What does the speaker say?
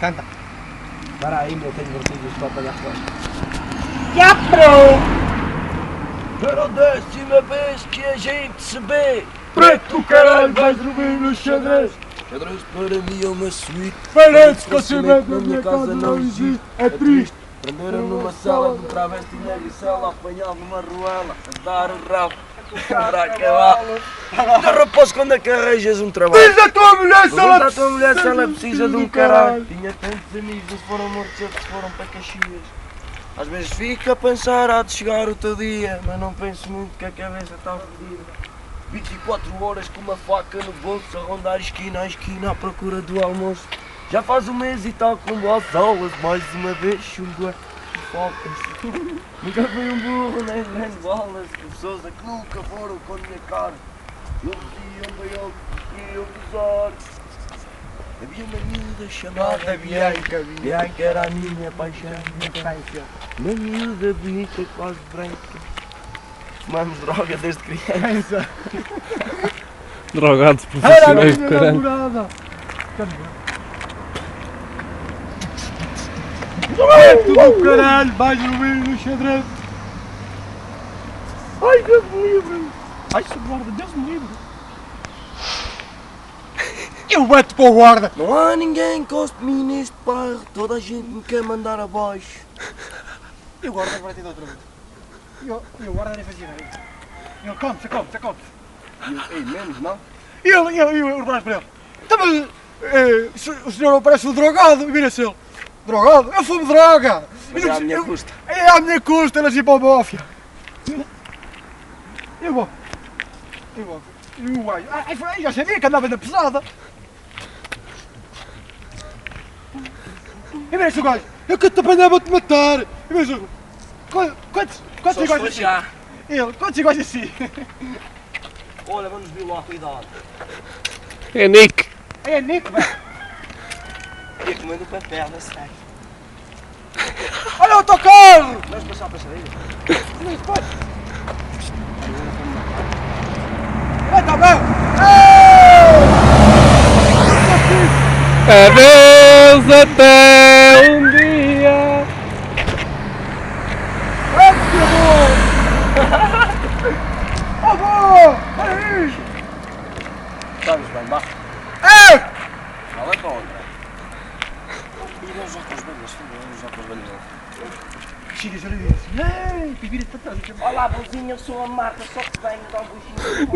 Canta. Para aí, meu, tenho vertigem para apagar fora. Já pro! Pela 10ª vez que a gente se vê. Preto caralho, vais dormir no xadrez. Xadrez para mim é uma suíte. Parece que o cimento na minha casa não existe. É triste. Prenderam numa sala de um travesti na Gricela, apanhado numa ruela, a dar o rabo. Para acabar. De rapaz, quando é que arranjas um trabalho? Diz a tua mulher se Pergunta ela à tua mulher se ela precisa de um caralho. Tinha tantos amigos, uns foram mortos, outros foram para Caxias. Às vezes fico a pensar, há de chegar o teu dia, mas não penso muito que a cabeça está fodida. 24 horas com uma faca no bolso, a rondar esquina a esquina à procura do almoço. Já faz um mês e tal com boas aulas, mais uma vez chumbo e focas. Nunca fui um burro nem grande bolas, pessoas a que nunca foram com a minha cara. Eles iam bem ao que iam gozar. Havia uma miúda chamada Bianca, Bianca era a minha paixão. Uma miúda bonita, quase branca. Fumamos droga desde criança. Drogados Era a profissionais de minha caralho. namorada. Preto do caralho, vais dormir no xadrez. Ai, Deus me livre. Ai, seu guarda, Deus me livre. Eu bato para o guarda. Não há ninguém que cospe-me neste bairro, toda a gente me quer mandar abaixo. E o guarda vai ter de outra vez. E o guarda nem fazia nada. Ele come-se. Ei, menos não? E eu rebaixo para ele. Então, mas o senhor não parece um drogado. E vira-se ele. Drogado? Eu fumo droga. Mas é à minha custa. É à minha custa, nasci para a máfia. Eu vou. E o gajo? Ai, já sabia que andava na pesada. E vira-se o gajo. Eu que te apanhava vou-te matar. E vira-se o quantos iguais assim? já. Ele, quantos iguais assim? Olha, vamos vir lá, cuidado. É Nick. É Nico, velho. Ia comendo o papel, não sei. Olha o autocarro! Vamos passar a passadeira? Mas pode. Tá bom! Adeus até um dia. Oh, boa! Olha aí! Vamos bem, vá. É! Fala para onde? E vamos já com os velhos, vamos já com os velhos. Chega, já lhe disse. Ei, que vira-te para trás. Olá, bozinha, eu sou a Marta, só que venho dar um beijinho.